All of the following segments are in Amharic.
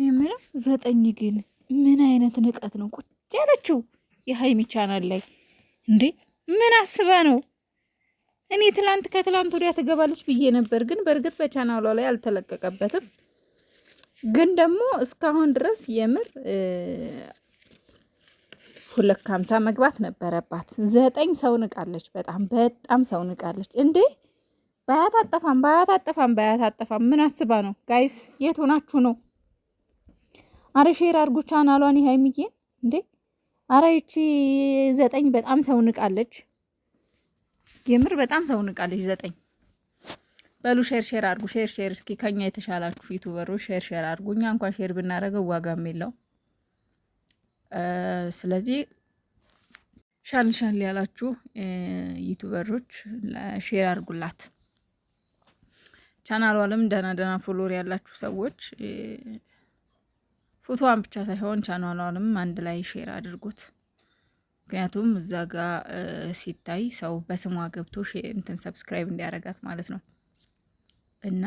የምለው 9 ግን ምን አይነት ንቀት ነው ቁጭ ያለችው የሀይሚ ቻናል ላይ እንዴ? ምን አስባ ነው? እኔ ከትላንት ወዲያ ትገባለች ብዬ ነበር፣ ግን በእርግጥ በቻናሏ ላይ አልተለቀቀበትም። ግን ደግሞ እስካሁን ድረስ የምር 250 መግባት ነበረባት። 9 ሰው ንቃለች። በጣም ሰው ንቃለች እንዴ! ባያት አጠፋም። ምን አስባ ነው? ጋይስ የት ሆናችሁ ነው? አረ ሼር አድርጉ ቻናሏን ሀይሚዬ እንዴ! አረ ይቺ 9 በጣም ሰው ንቃለች። የምር በጣም ሰው ንቃለች 9። በሉ ሼር አድርጉ። ሼር እስኪ ከኛ የተሻላችሁ ዩቲዩበሮች ሼር አድርጉ። እኛ እንኳን ሼር ብናደርገው ዋጋም የለው። ስለዚህ ሻል ያላችሁ ዩቲዩበሮች ሼር አድርጉላት። ቻናሏንም ደህና ፎሎወር ያላችሁ ሰዎች ፎቶዋን ብቻ ሳይሆን ቻናሏንም አንድ ላይ ሼር አድርጉት። ምክንያቱም እዛ ጋር ሲታይ ሰው በስሟ ገብቶ ሰብስክራይብ እንዲያረጋት ማለት ነው። እና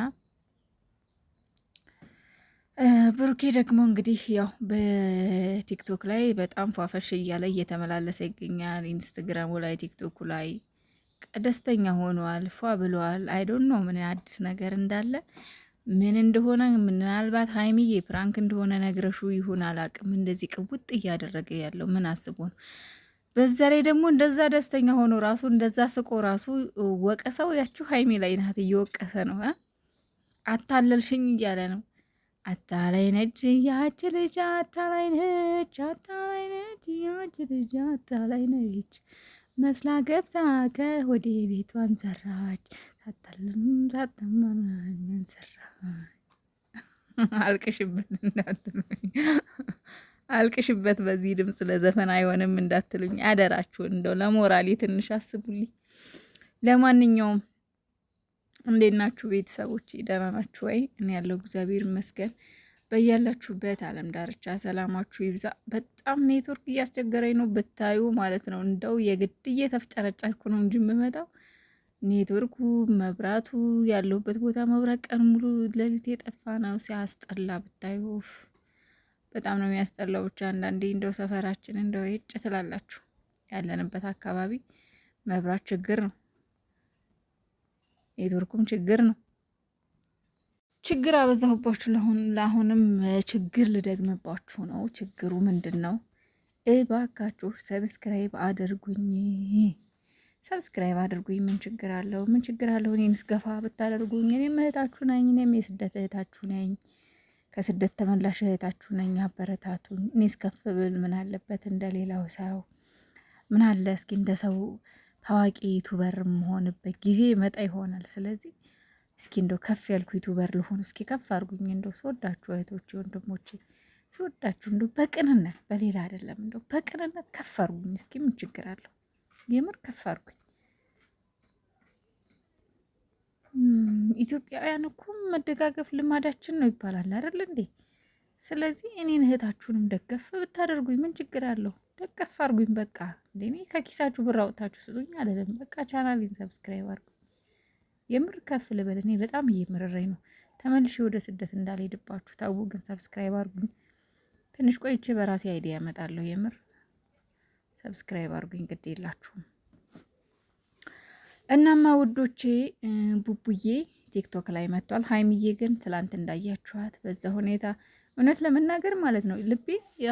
ብሩኬ ደግሞ እንግዲህ ያው በቲክቶክ ላይ በጣም ፏፈሽ እያለ እየተመላለሰ ይገኛል። ኢንስታግራሙ ላይ ቲክቶኩ ላይ ደስተኛ ሆኗል፣ ፏ ብለዋል። አይዶን ነው ምን አዲስ ነገር እንዳለ ምን እንደሆነ ምናልባት ሀይሚዬ ፕራንክ እንደሆነ ነግረሹ ይሁን አላቅም። እንደዚህ ቅውጥ እያደረገ ያለው ምን አስቦ ነው? በዛ ላይ ደግሞ እንደዛ ደስተኛ ሆኖ ራሱ እንደዛ ስቆ ራሱ ወቀሰው ያችሁ ሀይሚ ላይ ናት፣ እየወቀሰ ነው። አታለልሽኝ እያለ ነው። አታላይ ነች ያች ልጅ፣ አታላይ ነች ያች ልጅ፣ አታላይ ነች መስላ ገብታ ከወደ ቤቷን ሰራች፣ ሳታልም ሳታማን ሰራች። አልቅሽበት እንዳትሉኝ፣ አልቅሽበት በዚህ ድምፅ ለዘፈን አይሆንም እንዳትሉኝ አደራችሁን። እንደው ለሞራሌ ትንሽ አስቡልኝ። ለማንኛውም እንዴት ናችሁ ቤተሰቦች? ደህና ናችሁ ወይ? እኔ ያለው እግዚአብሔር ይመስገን። በያላችሁበት ዓለም ዳርቻ ሰላማችሁ ይብዛ። በጣም ኔትወርክ እያስቸገረኝ ነው ብታዩ ማለት ነው። እንደው የግድ እየተፍጨረጨርኩ ነው እንጂ የምመጣው ኔትወርኩ መብራቱ ያለሁበት ቦታ መብራት ቀን ሙሉ ሌሊት የጠፋ ነው። ሲያስጠላ ብታዩ በጣም ነው የሚያስጠላው። ብቻ አንዳንዴ እንደው ሰፈራችን እንደው ይጭ ትላላችሁ። ያለንበት አካባቢ መብራት ችግር ነው፣ ኔትወርኩም ችግር ነው። ችግር አበዛሁባችሁ። ለአሁንም ችግር ልደግምባችሁ ነው። ችግሩ ምንድን ነው? እባካችሁ ሰብስክራይብ አድርጉኝ፣ ሰብስክራይብ አድርጉኝ። ምን ችግር አለው? ምን ችግር አለው? እኔን ስገፋ ብታደርጉኝ። እኔም እህታችሁ ነኝ። እኔም የስደት እህታችሁ ነኝ። ከስደት ተመላሽ እህታችሁ ነኝ። አበረታቱኝ። እኔ እስከፍ ብል ምን አለበት እንደሌላው ሰው? ምን አለ እስኪ እንደ ሰው ታዋቂ ዩቱበር መሆንበት ጊዜ መጣ ይሆናል። ስለዚህ እስኪ እንደው ከፍ ያልኩ ዩቱበር ልሆን፣ እስኪ ከፍ አድርጉኝ። እንደው ስወዳችሁ እህቶቼ ወንድሞቼ፣ ስወዳችሁ እንደው በቅንነት በሌላ አይደለም፣ እንደው በቅንነት ከፍ አድርጉኝ። እስኪ ምን ችግር አለው? የምር ከፍ አድርጉኝ። ኢትዮጵያውያን እኮ መደጋገፍ ልማዳችን ነው ይባላል አይደል እንዴ? ስለዚህ እኔን እህታችሁንም ደገፍ ብታደርጉኝ ምን ችግር አለው? ደገፍ አድርጉኝ። በቃ እኔ ከኪሳችሁ ብር አውጥታችሁ ስጡኝ አይደለም። በቃ ቻናሌን ሰብስክራይብ አድርጉ። የምር ከፍ ልበል። እኔ በጣም እየመረረኝ ነው። ተመልሼ ወደ ስደት እንዳልሄድባችሁ ታው። ግን ሰብስክራይብ አድርጉኝ። ትንሽ ቆይቼ በራሴ አይዲያ ያመጣለሁ። የምር ሰብስክራይብ አድርጉኝ፣ ግድ የላችሁም። እናማ ውዶቼ ቡቡዬ ቲክቶክ ላይ መጥቷል። ሀይሚዬ ግን ትላንት እንዳያችኋት በዛ ሁኔታ እውነት ለመናገር ማለት ነው ልቤ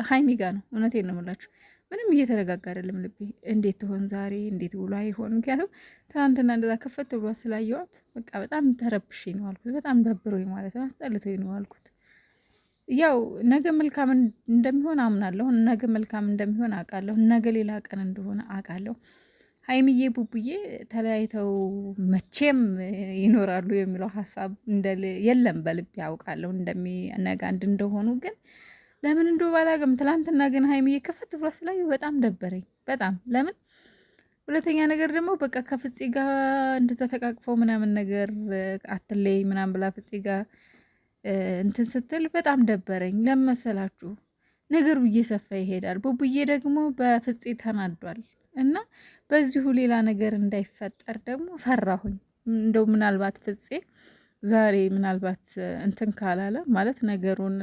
ሀይሚ ጋር ነው። እውነቴን ነው የምላችሁ። ምንም እየተረጋጋ አይደለም ልቤ። እንዴት ትሆን ዛሬ? እንዴት ውሎ አይሆን? ምክንያቱም ትናንትና እንደዛ ከፈት ብሏ ስላየዋት በቃ በጣም ተረብሼ ነው አልኩት። በጣም ደብሮኝ ማለት ነው፣ አስጠልቶኝ ነው አልኩት። ያው ነገ መልካም እንደሚሆን አምናለሁ። ነገ መልካም እንደሚሆን አውቃለሁ። ነገ ሌላ ቀን እንደሆነ አውቃለሁ። ሀይሚዬ ቡቡዬ ተለያይተው መቼም ይኖራሉ የሚለው ሀሳብ የለም በልቤ ያውቃለሁ እንደሚነጋ እንደሆኑ ግን ለምን እንደው ባላቅም ትላንትና ግን ሀይሚዬ ከፍት ብሏ ስላየሁ በጣም ደበረኝ። በጣም ለምን። ሁለተኛ ነገር ደግሞ በቃ ከፍፄ ጋር እንደዛ ተቃቅፈው ምናምን ነገር አትለይ ምናምን ብላ ፍፄ ጋር እንትን ስትል በጣም ደበረኝ። ለመሰላችሁ ነገሩ እየሰፋ ይሄዳል። ቡቡዬ ደግሞ በፍፄ ተናዷል እና በዚሁ ሌላ ነገር እንዳይፈጠር ደግሞ ፈራሁኝ። እንደው ምናልባት ፍፄ ዛሬ ምናልባት እንትን ካላለ ማለት ነገሩን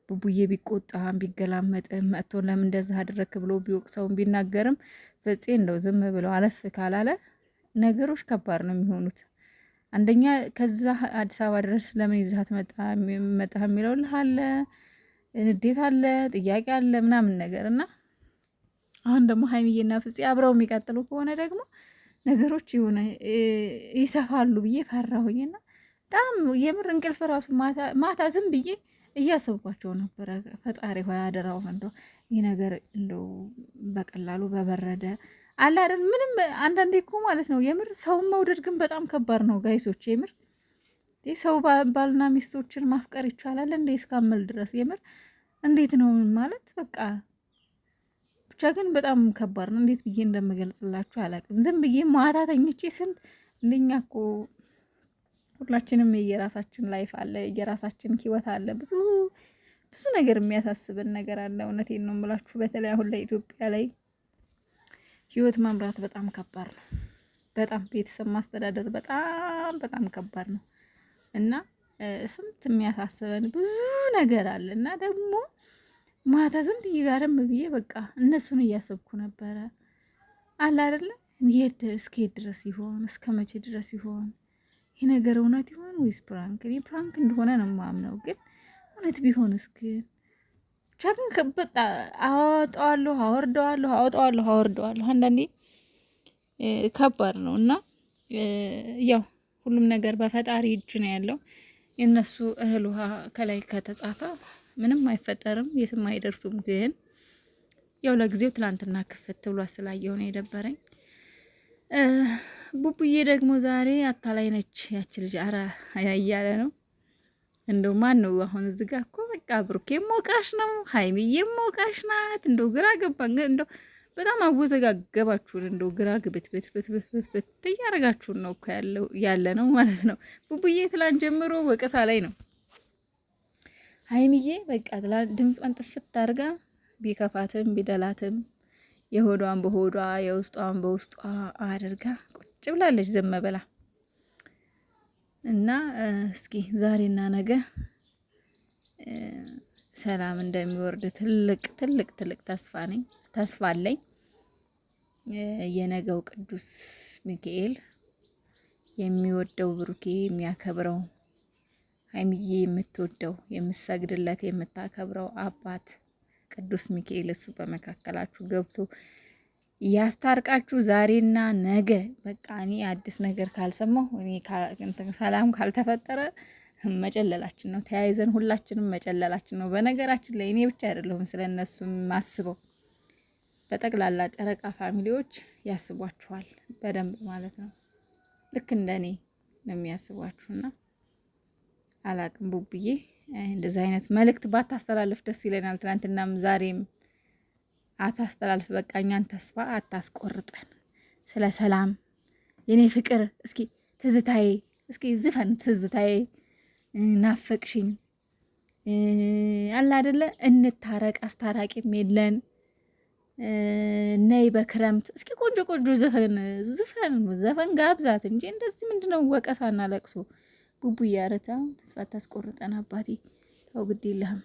ቡቡዬ ቢቆጣም ቢገላመጥም መጥቶ ለምን እንደዛ አደረክ ብሎ ቢወቅሰውም ቢናገርም ፍፄ እንደው ዝም ብለው አለፍ ካላለ ነገሮች ከባድ ነው የሚሆኑት። አንደኛ ከዛ አዲስ አበባ ድረስ ለምን ይዛት መጣ የሚለው ልህ አለ፣ ንዴት አለ፣ ጥያቄ አለ ምናምን ነገር እና አሁን ደግሞ ሀይሚዬና ፍፄ አብረው የሚቀጥሉ ከሆነ ደግሞ ነገሮች የሆነ ይሰፋሉ ብዬ ፈራሁኝና በጣም የምር እንቅልፍ ራሱ ማታ ዝም ብዬ እያሰብኳቸው ነበረ። ፈጣሪ ሆይ አደራውን እንደው ይህ ነገር እንደው በቀላሉ በበረደ አለ አይደል። ምንም አንዳንዴ እኮ ማለት ነው የምር ሰውን መውደድ ግን በጣም ከባድ ነው ጋይሶች። የምር ሰው ባልና ሚስቶችን ማፍቀር ይቻላል እንዴ እስካመል ድረስ የምር እንዴት ነው ማለት በቃ ብቻ ግን በጣም ከባድ ነው። እንዴት ብዬ እንደምገልጽላችሁ አላውቅም። ዝም ብዬ ማታ ተኝቼ ስንት እንደኛ እኮ ሁላችንም የየራሳችን ላይፍ አለ፣ የየራሳችን ህይወት አለ። ብዙ ነገር የሚያሳስብን ነገር አለ። እውነቴን ነው የምላችሁ። በተለይ አሁን ላይ ኢትዮጵያ ላይ ህይወት መምራት በጣም ከባድ ነው። በጣም ቤተሰብ ማስተዳደር በጣም ከባድ ነው እና ስንት የሚያሳስበን ብዙ ነገር አለ እና ደግሞ ማታ ዝም ብዬ ጋርም ብዬ በቃ እነሱን እያሰብኩ ነበረ አለ አይደለ። የት እስከ ድረስ ይሆን እስከ መቼ ድረስ ይሆን ይህ ነገር እውነት ይሆን ወይስ ፕራንክ? እኔ ፕራንክ እንደሆነ ነው የማምነው፣ ግን እውነት ቢሆንስ ግን ብቻ ግን ከበጣ አወጣዋለሁ አወርደዋለሁ። አንዳንዴ ከባድ ነው እና ያው ሁሉም ነገር በፈጣሪ እጅ ነው ያለው። የእነሱ እህል ውሃ ከላይ ከተጻፈ ምንም አይፈጠርም፣ የትም አይደርሱም። ግን ያው ለጊዜው ትላንትና ክፍት ብሎ ስላየሁ ነው የደበረኝ። ቡቡዬ ደግሞ ዛሬ አታላይ ነች ያች ልጅ አረ እያለ ነው። እንደው ማን ነው አሁን እዚህ ጋር እኮ በቃ ብሩኬም ሞቃሽ ነው፣ ሀይሚዬም ሞቃሽ ናት። እንደው ግራ ገባን። እንደው በጣም አወዘጋገባችሁን። እንደው ግራ ግብት እያደረጋችሁን ነው እኮ ያለ ነው ማለት ነው። ቡቡዬ ትላንት ጀምሮ ወቀሳ ላይ ነው። ሀይሚዬ በቃ ትላንት ድምጿን ጥፍት አድርጋ ቢከፋትም ቢደላትም የሆዷን በሆዷ የውስጧን በውስጧ አድርጋ ቁጭ ብላለች ዝም ብላ እና እስኪ ዛሬና ነገ ሰላም እንደሚወርድ ትልቅ ተስፋ አለኝ። የነገው ቅዱስ ሚካኤል የሚወደው ብሩኬ የሚያከብረው ሀይሚዬ የምትወደው የምትሰግድለት የምታከብረው አባት ቅዱስ ሚካኤል እሱ በመካከላችሁ ገብቶ ያስታርቃችሁ ዛሬና ነገ። በቃ እኔ አዲስ ነገር ካልሰማሁ ሰላም ካልተፈጠረ መጨለላችን ነው፣ ተያይዘን ሁላችንም መጨለላችን ነው። በነገራችን ላይ እኔ ብቻ አይደለሁም ስለነሱ ማስበው፣ በጠቅላላ ጨረቃ ፋሚሊዎች ያስቧችኋል በደንብ ማለት ነው። ልክ እንደኔ ነው የሚያስቧችሁና አላቅም። ቡቡዬ እንደዚህ አይነት መልእክት ባታስተላልፍ ደስ ይለናል። ትናንትናም ዛሬም አታስተላልፍ። በቃ እኛን ተስፋ አታስቆርጠን። ስለ ሰላም የኔ ፍቅር እስኪ ትዝታዬ እስኪ ዝፈን ትዝታዬ ናፈቅሽኝ አለ አይደለ። እንታረቅ አስታራቂም የለን ነይ በክረምት እስኪ ቆንጆ ዘፈን ጋብዛት እንጂ እንደዚህ ምንድነው ወቀሳና ለቅሶ? ቡቡ እያረታ ተስፋ ታስቆርጠን አባቴ ተው ግድ የለህም።